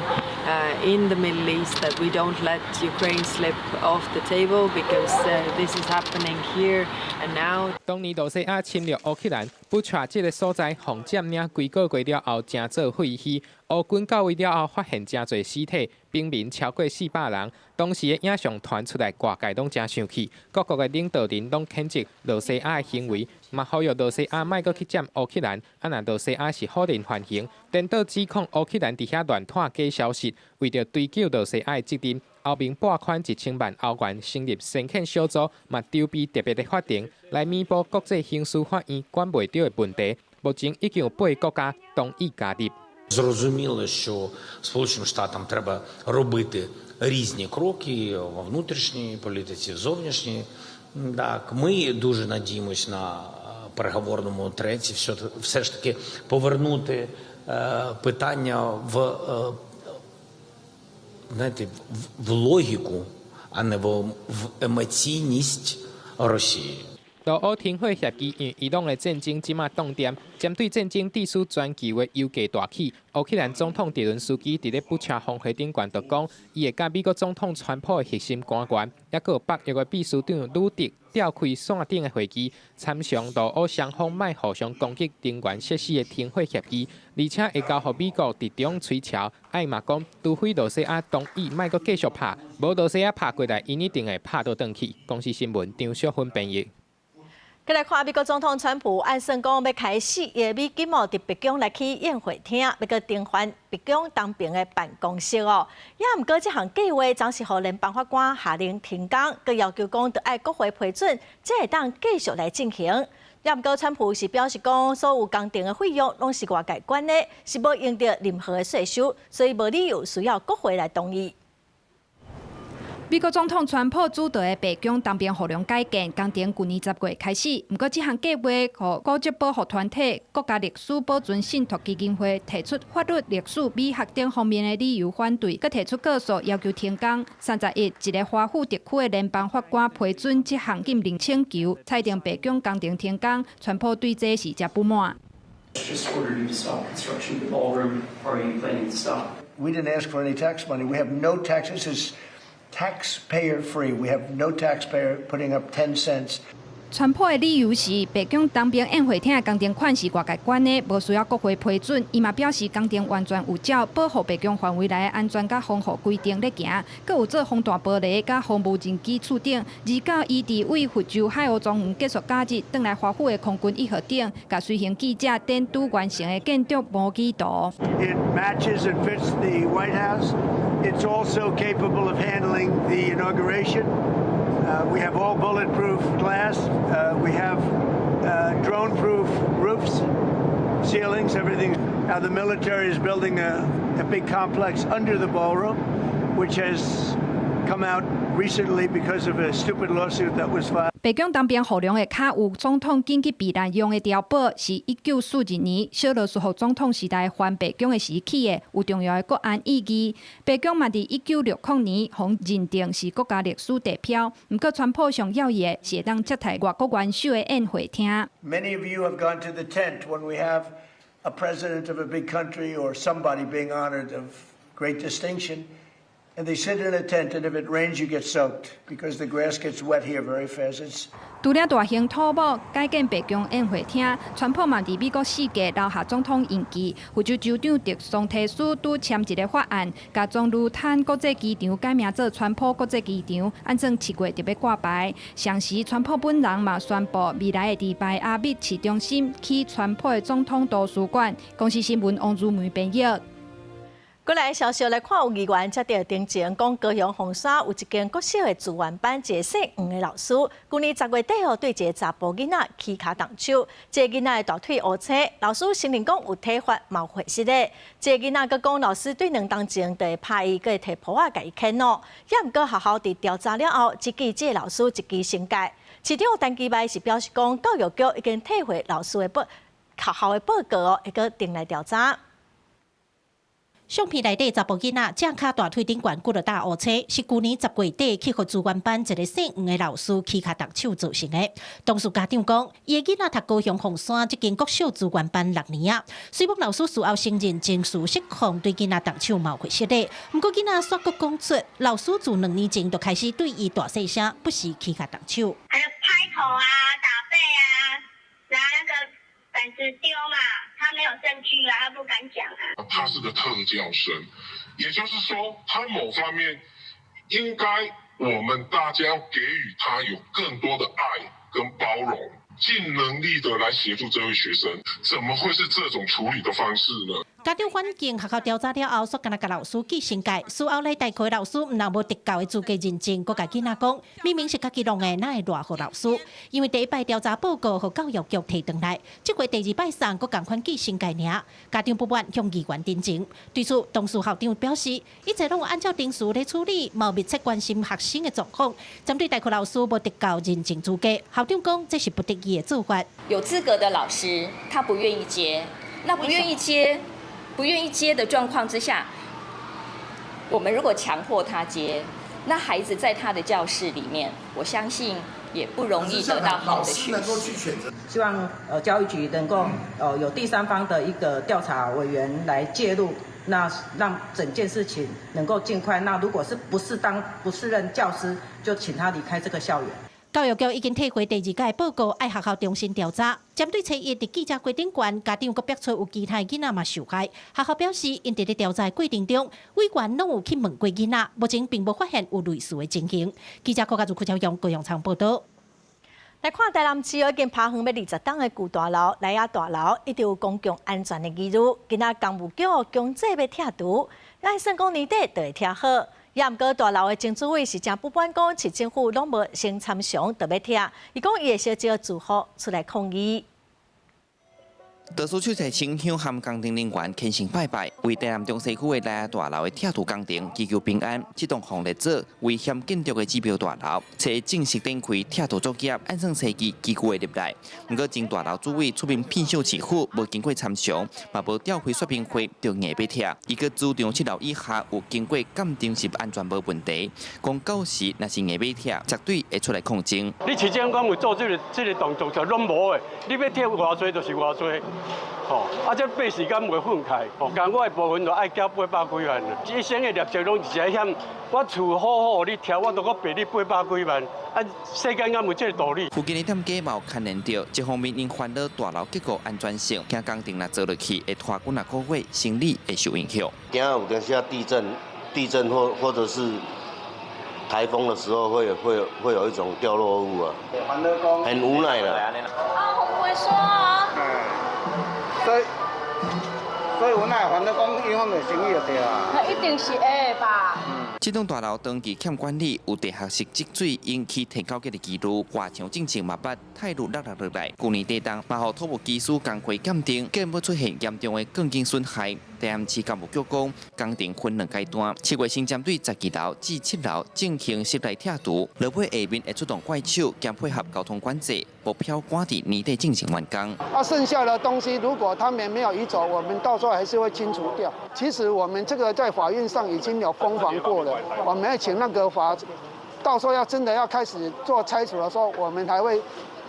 in the Middle East, that we don't let Ukraine slip off the table because this is happening here and now. 当年罗西亚侵略乌克兰，布查这个所在防占领几个月了后，真做废墟。乌军到位了后，发现真侪尸体，兵民超过400人。当时的影像传出来，外界拢真生气，各国的领导人拢谴责罗西亚的行为，嘛呼吁罗西亚莫阁去占乌克兰。啊，若罗西亚是好人犯行，颠倒指控乌克兰伫遐乱摊假消息，为着追究罗西亚的责任，后面拨款1000万欧元成立审检小组，嘛筹备特别的法庭来弥补国际刑事法院管袂到的问题。目前已经有8个国家同意加入。Зрозуміло, що Сполученим Штатам треба робити різні кроки в внутрішній політиці, в зовнішній. Так, ми дуже надіємось на переговорному треці все ж таки повернути питання в логіку, а не в емоційність Росії. 俄乌停火协议因伊朗的战争即马冻点，针对战争地区全球的油价大起，乌克兰总统泽伦斯基伫咧布查峰会顶悬就讲，伊会甲美国总统川普的核心官员，也个北约的秘书长鲁迪召开线顶的会议，参详俄乌双方莫互相攻击能源设施的停火协议，而且会交予美国伫中吹桥。爱嘛讲，除非罗西亚同意莫阁继续拍，无罗西亚拍过来，因一定会拍倒转去。公司新闻张淑芬编译。再来看美国总统川普按算讲要开4亿美金伫白宫来去宴会厅，要阁重返白宫当兵的办公室哦。也毋过这项计划暂时互联邦法官下令停工，佮要求讲得爱国会批准，才会当继续来进行。也毋过川普是表示讲，所有工程的费用拢是外界管的，是无用到任何的税收，所以无理由需要国会来同意。美国总统川普主导的白宫当兵互量改建，工程去年10月开始。不过，这项计划互国际保护团体国家历史保存信托基金会提出法律、历史、美学等方面的理由反对，佮提出告诉要求停工。31日，一个华府地区的联邦法官批准这项禁令请求，裁定白宫工程停工。川普对这是真不满。We didn't ask for any tax money. We have no taxes. This is taxpayer free. We have no taxpayer putting up 10 cents. 川普的理由是，白宫当兵宴会厅的工程款是外界管的，无需要国会批准。伊嘛表示，工程完全有照保护白宫范围内的安全甲防护规定咧行，阁有做防弹玻璃甲防无人机触顶。而到伊伫为佛州海鸥庄园结束假日，转来华府的空军1号顶，甲随行记者展拄完成的建筑模拟图。It matches and fits the White House. It's also capable of handling the inauguration. We have all bulletproof glass. We have drone-proof roofs, ceilings, everything. Now the military is building a big complex under the ballroom, which has come out recently because of a stupid lawsuit that was filed. 白宫当兵护梁的卡有总统紧急避难用的碉堡，是1942年小罗斯福总统时代翻白宫的时起的，有重要的国安意义。白宫嘛，伫1960年互认定是国家历史地标。不过，川普上要义的是当接待外国元首的宴会厅。Many of you have gone to the tent when we have a president of a big country or somebody being honored of great distinction. and they sit in a tent, and if it rains, you get soaked because the grass gets wet here very fast. 除了大型土木改建白宫宴会厅，川普嘛伫美国4届留下总统任期。非洲州长迪松提斯拄签一个法案，甲总路坦国际机场改名做川普国际机场，按正7月就要挂牌。上时川普本人嘛宣布，未来会伫迈阿密市中心起川普的总统图书馆。公司新闻王如梅编译。过来消息来看，有议员接到定情，讲高雄凤山有一间国小的资源班，一个姓黄的老师，去年10月底对一个查甫囡仔起骹动手，这个囡仔的大腿乌青，老师承认讲有体罚，嘛有血的。这个囡仔佮讲，老师对2当前就会拍伊，佮会摕布仔甲伊牵咯。也毋过学校伫调查了后，只记这个老师一记惩戒。市长陈其迈是表示讲，教育局已经退回老师的学校的报告哦，会佮定来调查。相片内底查甫囡仔正脚大腿顶管骨了大乌青，是去年10月底去互资源班一个姓黄的老师起骹动手造成的。当事家长讲，伊的囡仔读高雄凤山这间国小资源班6年啊，虽然老师事后承认情绪失控，对囡仔动手冇会失的，不过囡仔却佫讲出，老师自2年前就开始对伊大细声，不时起骹动手。还有拍头啊、打背啊，拿那个板子丢嘛。他没有证据啊，他不敢讲啊。他是个特教生，也就是说，他某方面应该我们大家要给予他有更多的爱跟包容，尽能力的来协助这位学生。怎么会是这种处理的方式呢？家长反映学校调查了后，说敢若甲老师记惩戒，事后咧大概老师毋但无特教的资格认证，佫甲囡仔讲，明明是家己弄的，哪会赖互老师？因为第一摆调查报告互教育局提转来，这回第2摆送佫共款记惩戒尔。家长不满向议员申请，对此当事校长表示，一切拢有按照定数咧处理，冇密切关心学生的状况。针对大学老师无特教认证资格，校长讲这是不得已的做法。有资格的老师他不愿意接，那不愿意接的状况之下，我们如果强迫他接，那孩子在他的教室里面，我相信也不容易得到好的学习。希望教育局能够有第三方的一个调查委员来介入，那让整件事情能够尽快。那如果是不适任教师，就请他离开这个校园。教育局已经退回第2届报告，爱学校重新调查。针对初一伫记者会顶悬，家长佫逼出有其他囡仔嘛受害。学校表示，因伫咧调查过程中，委员拢有去问过囡仔，目前并无发现有类似的情形。记者郭家祖、柯超阳、高阳昌报道。来看台南市已经爬远要20栋的旧大楼、莱雅大楼，一直有公共安全的疑虑。今仔公务局强制要拆除，咱算讲年底就会拆好。也毋过大楼的政治委是真不满，讲市政府拢无先参详就要拆，伊讲伊会小招住户出来抗议。多数手提清香和工程人员虔诚拜拜，为台南中西区的莱雅大楼的拆除工程祈求平安。这栋行列做危险建筑的指标大楼，才正式展开拆除作业，按算设计几句的入来。不过，经大楼主委出面骗小市府，无经过参详，嘛无调开说明会，就硬要拆。伊个主张7楼以下有经过鉴定是安全无问题，讲到时若是硬要拆，绝对会出来抗争。你市政讲有做这个动作，就拢无的，你要拆偌济就是偌济。这费时间袂分开，但我的部分就爱交800几万啦。一生的业绩拢是爱险，我厝好好你挑，我都搁赔你800几万。世间敢有这个道理？附近的店家嘛有牵连到，一方面因烦恼大楼结构安全性，惊工程若做落去会拖几个月，生意会受影响。有等下地震或者是台风的时候，会有一种掉落物啊，很无奈的。我不会说啊。所以我那反正讲影响的生意就对啊。那一定是会吧。这栋大楼长期欠管理，有地下室积水引起天高级的记录，外墙进程嘛捌态度落来。去年底当嘛，互土木技师工会鉴定，结果出现严重的钢筋损害。台南市干部局讲，工程分2阶段，7月先针对12楼至7楼进行室内拆除，落尾下面会出动怪手，兼配合交通管制，目标赶伫年底进行完工。剩下的东西如果他们没有移走，我们到时候还是会清除掉。其实我们这个在法院上已经有攻防过了，我们要请那个到时候真的要开始做拆除的时候，我们还会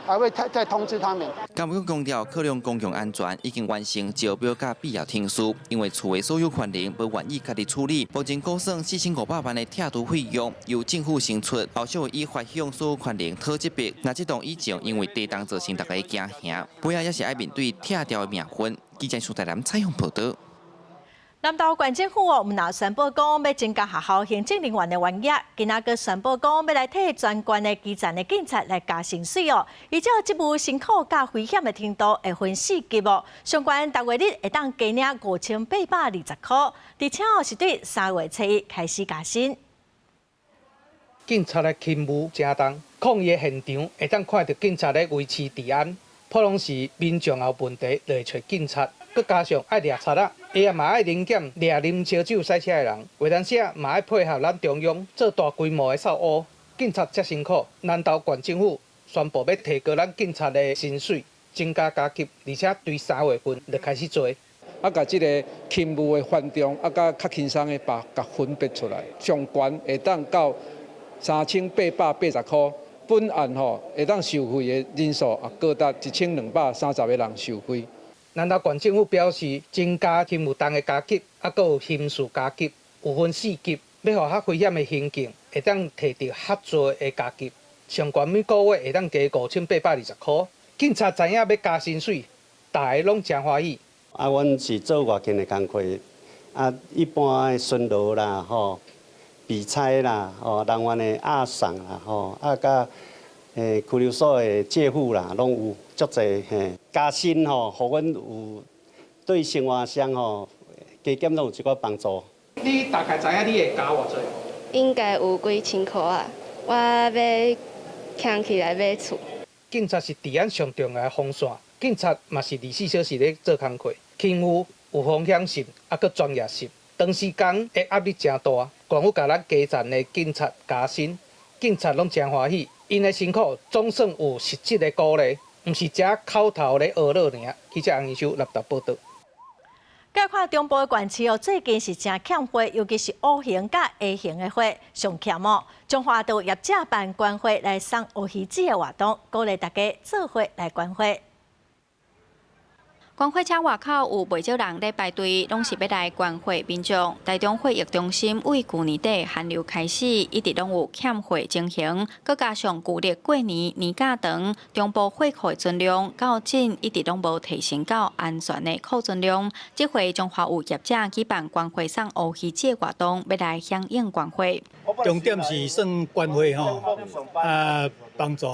还会再通知他们。监狱强调，考量公共安全，已经完成招标甲必要程序，因为厝的所有权人不愿意家己处理，目前估算4500万的拆除费用由政府承出，后续会依法向所有权人讨这笔。那这栋以前因为地动造成大家惊吓，尾仔也是爱面对拆掉的命运。记者苏台南采访报道。南投县政府有宣布讲要增加学校行政人员的员额，今仔个宣布讲要来替全县的基层的警察来加薪水哦。依照职务辛苦加危险的程度，会分4级哦。上悬6月日会当加领5820块，而且是对3月初1开始加薪。警察的勤务正重，抗议的现场会当看到警察咧维持治安，普通时民众有问题就会找警察。 佮加上爱掠贼仔，伊嘛爱零检掠啉烧酒赛车的人，为单时嘛爱配合咱中央做大规模的扫污。警察遮辛苦，南投县政府宣布要提高咱警察的薪水，增加加级，而且对3月份就开始做。甲即个勤务的繁重，甲较轻松的甲分别出来，上悬会当到3880块。本案会当受贿的人数高达1230个人受贿。 南投县政府表示，增加勤务重的加级，还佫有刑事加级，有分4级，要互较危险的行径会当摕到较多的加级，上悬每个月会当加5820块。警察知影要加薪水，大家拢真欢喜。阮是做外勤的工课，一般的巡逻啦，比赛啦，人员的押送啦，甲拘留所的借付啦，拢有。 足侪加薪互阮有对生活上加减拢有一寡帮助。你大概知影你会加偌济？应该有几千块啊！我要扛起来买厝。警察是治安上重要的风扇，警察嘛是24小时咧做工课，勤务有风险性，佫专业性。长时间的压力真大，政府甲咱基层的警察加薪，警察拢真欢喜，因的辛苦总算有实质的鼓励。 毋是只口头咧学乐尔。记者洪义修立达报道。介看中部的县市哦，最近是真欠花，尤其是 O 型甲 A 型的花上欠哦。中华道业者办关花来送乌鱼子的活动，鼓励大家做花来关花。 关花车外口有不少人咧排队，拢是要来关花民众。台中会议中心为去年底寒流开始，一直拢有欠花情形，佮加上旧历过年年假长，中部货库的存量到今一直拢无提升到安全的库存量。这回中华有业者举办关花送乌鱼子活动，要来响应关花。重点是算关花帮助。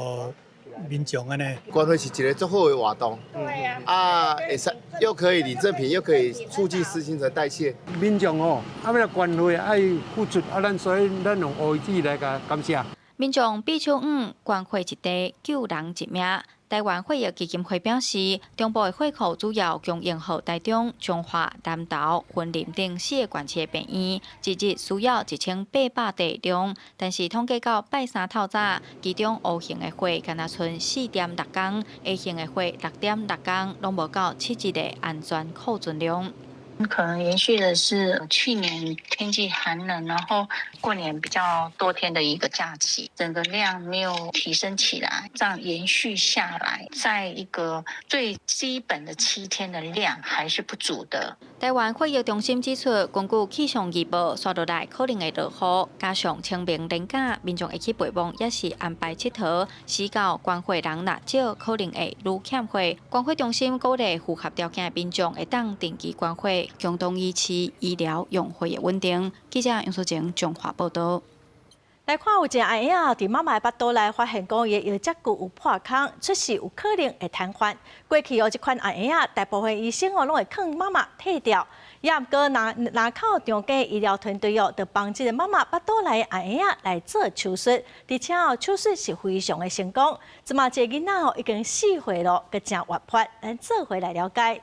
民众安尼，关花是一个最好的活动，会使又可以领赠品，又可以促进新陈代谢。民众要来关花爱付出，所以咱用乌鱼子来甲感谢。民众比手关花一地，救人一命。台湾血液基金会表示，中部的血库主要供应予台中、彰化、南投、云林等4个县市的病院，一日需要1800地量。但是统计到拜三透早，其中 O 型的血敢若剩4.6公 ，A 型的血6.6公，拢无到7日的安全库存量。 可能延续的是去年天气寒冷，然后过年比较多天的一个假期，整个量没有提升起来，这样延续下来，在一个最基本的7天的量还是不足的。台湾血液中心指出，根据气象预报，刷落来可能会落雨，加上清明连假，民众会去陪望，也是安排佚佗。时到关花人若少，可能会愈欠花。关花中心鼓励符合条件的民众会当定期关花。 共同维持医疗用血的稳定。记者杨淑晴综合报道。来看有一个阿姨啊，伫妈妈的巴肚内发现讲伊腰脊骨有破孔，出事有可能会瘫痪。过去这款阿姨啊，大部分医生拢会劝妈妈退掉，也毋过若靠常见医疗团队就帮这个妈妈巴肚内的阿姨啊来做手术，而且手术是非常的成功。即马这囡仔已经4岁了，佮真活泼，咱做回来了解。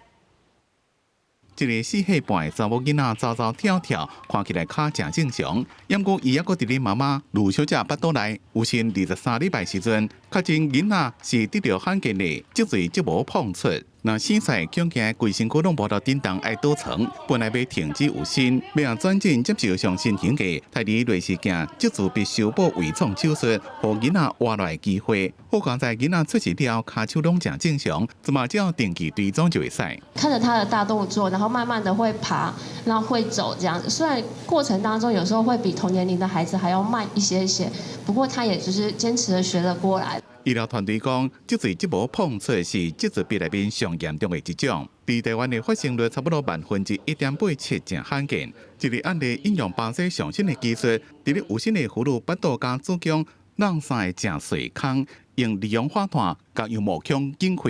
一个4岁半的查某囡仔走走跳跳，看起来较正正常。不过，伊还阁伫咧妈妈卢小姐巴肚内有生23礼拜时阵，确诊囡仔是得着罕见的脊髓脊膜碰出。那现在恐惊规身躯拢无到叮当爱倒床，本来要停止有心，要转进接受上新型的台里类似镜脊柱鼻修补微创手术，互囡仔活落的机会。好讲在囡仔出世了后，骹手拢正正常，怎么只要定期追踪就会使。看着他的大动作，然后慢慢的会爬，然后会走这样子。虽然过程当中有时候会比同年龄的孩子还要慢一些些，不过他也就是坚持的学了过来。医疗团队讲，脊椎这无碰触是脊椎病内面上严重的一种，在台湾的发生率差不多1/1.87%，正罕见。这个案例应用巴西上新的技术，伫咧有新的葫芦巴肚加子宫让三个正细孔，用利用花炭甲羊毛腔紧开，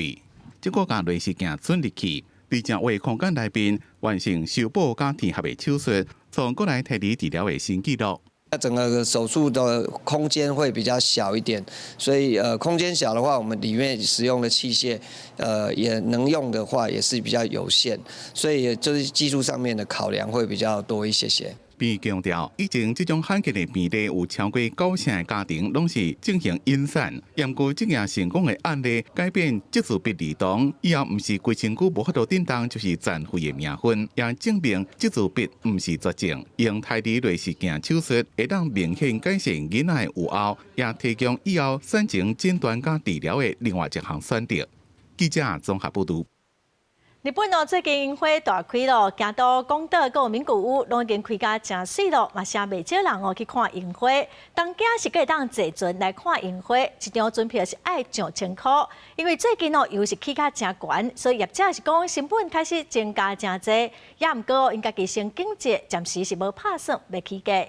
结果甲类似镜转入去，在正微空间内面完成修补加填合的手术，从过来提离治疗的新纪录。整个手术的空间会比较小一点，所以空间小的话，我们里面使用的器械也能用的话也是比较有限，所以就是技术上面的考量会比较多一些些。并强调，以前这种罕见的病例有超过90%的家庭拢是进行隐散，验过这件成功的案例，改变脊柱病儿童以后，唔是规身躯无法度叮当，就是残废的命运，也证明脊柱病唔是绝症。用台里类似镜手术，会当明显改善囡仔的有后，也提供以后产前诊断加治疗的另外一项选择。记者综合报道。日本最近樱花大开咯，行到广岛、还有名古屋，拢已经开甲真水咯，嘛是袂少人去看樱花。当家是可以当坐船来看樱花，一张船票是爱2000块。因为最近又是起价真悬，所以业者是讲成本开始增加真侪，也毋过因家己先经济暂时是无拍算袂起价。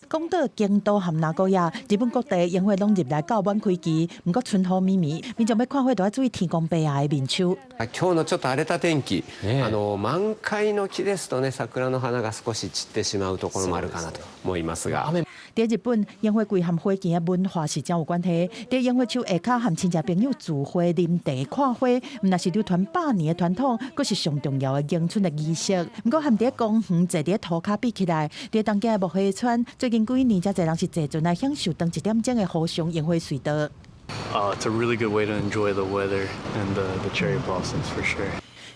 广岛、京都和名古屋，日本各地樱花拢入来到满开期，不过春风绵绵，民众要看花都要注意天公伯牙的面秋。今日のちょっと荒れた天気、満開の木ですとね、桜の花が少し散ってしまうところもあるかなと思いますが。在日本，樱花季和花季的文化是真有关系。在樱花树下骹和亲戚朋友聚会、啉茶、看花，唔那是流传100年的传统，佫是上重要的迎春的仪式。不过，含在公园坐伫涂骹比起来，在当家的木溪川，最近几年才侪人是坐船来享受当1点钟的河上樱花隧道。It's a really good way to enjoy the weather and the cherry blossoms for sure.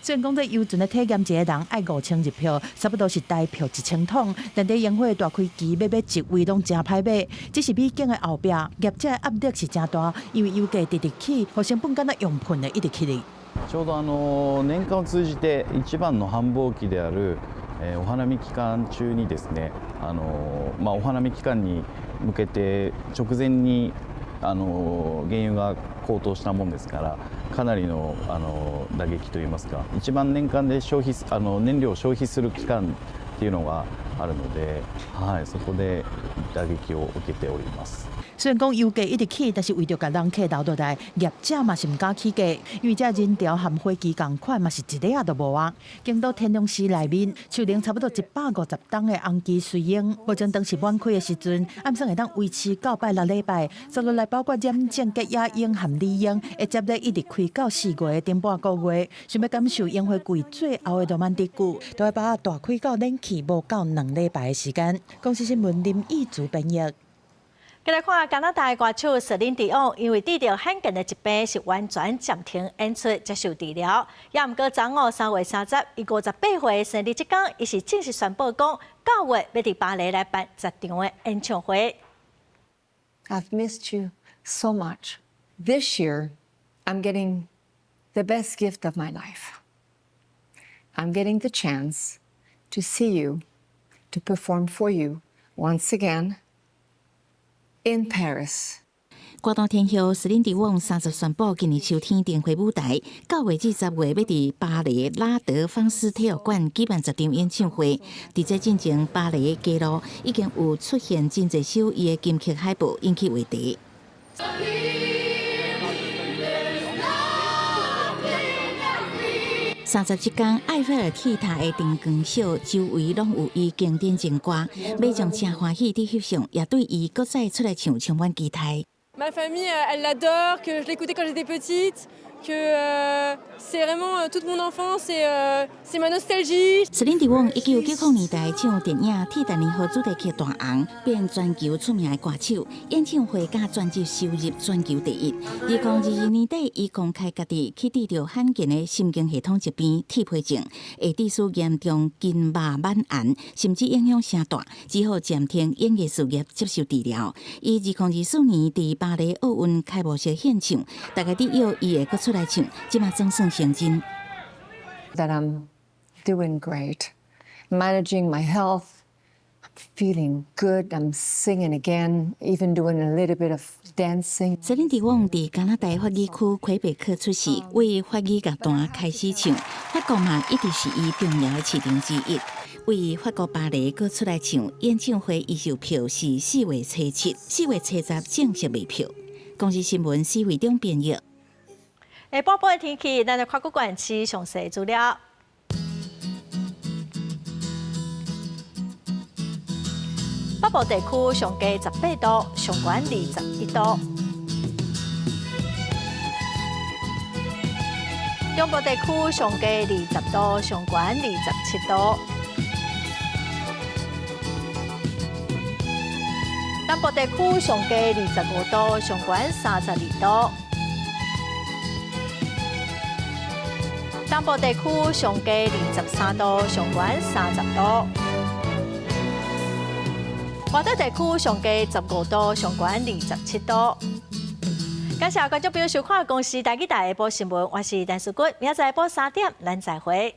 虽然讲这游船的体验一个人爱5000日票，差不多是台票1000桶，但在樱花大开期买一位拢真歹买。只是美景的后壁，业者的压力是真大，因为油价直直起，互成本敢若用喷的一直起嚟。ちょうど年間を通じて一番の繁忙期であるお花見期間中にですね、お花見期間に向けて直前に原油が高騰したもんですから、かなりの打撃といいますか、一番年間で燃料を消費する期間っていうのがあるので、そこで打撃を受けております。虽然讲油价一直起，但是为着甲人客留落来，业者嘛是唔敢起价，因为这人潮和花期同款，嘛是一个也都无啊。京都天龙寺内面，树龄差不多150冬的红枝水樱，目前当时满开的时阵，暗时会当维持9拜6礼拜，接落来包括染井、吉野樱和梨樱，会接咧一直开到4月的顶半个月。想要感受樱花季最后的罗曼蒂谷，都要把大开到冷气无到2礼拜的时间。公司新闻林义竹编译。再来看加拿大歌手瑟琳迪翁，因为得到罕见的疾病，是完全暂停演出接受治疗。也毋过，昨午3月30日，伊58岁生日这天，伊是正式宣布讲9月要伫巴黎来办10场的演唱会。I've missed you so much. This year, I'm getting the best gift of my life. I'm getting the chance to see you, to perform for you once again. In Paris， 歌坛天后瑟琳迪翁30宣布，今年秋天巡回舞台9月至10月要伫巴黎拉德芳斯体育馆举办10场演唱会。伫这进前，巴黎的街路已经有出现真侪首伊的金曲海报，引起话题。37天埃菲尔铁塔的灯光秀，周围拢有伊经典情歌，民众真欢喜伫翕相，也对伊搁再出来唱充满期待。Ma famille, elle l'adore, que je l'écoutais quand j'étais petite, que c'est vraiment toute mon enfance et c'est ma nostalgie. 史琳迪翁1990年代唱电影《铁达尼号》主题曲《大红》，变全球出名的歌手，演唱会甲专辑收入全球第一。2022年底，伊公开家己去治疗罕见的神经系统疾病铁皮症，会致使严重筋膜蔓延，甚至影响声带，只好暂停演艺事业接受治疗。伊2024年伫巴黎奥运开幕式献唱，大家伫约伊会阁出来唱，即马总算成真。That I'm doing great, managing my health, feeling good. I'm singing again, even doing a little bit of dancing. 史琳迪翁伫加拿大法语区魁北克出世，为法语乐团开始唱，法国嘛一直是伊重要的市场之一。为法国巴黎阁出来唱，演唱会预售票是4月初7，4月初10正式卖票。公司新闻4位中编译。下晡晡的天气，咱来看各县市详细资料。北部地区上低18度，上悬21度；中部地区上低20度，上悬27度；南部地区上低25度，上悬32度；东部地区上低23度，上悬30度；华东地区上低15度，上悬27度。感谢观众朋友收看《公视台记台下晡新闻》，我是陈淑君，明仔载下晡3点，咱再会。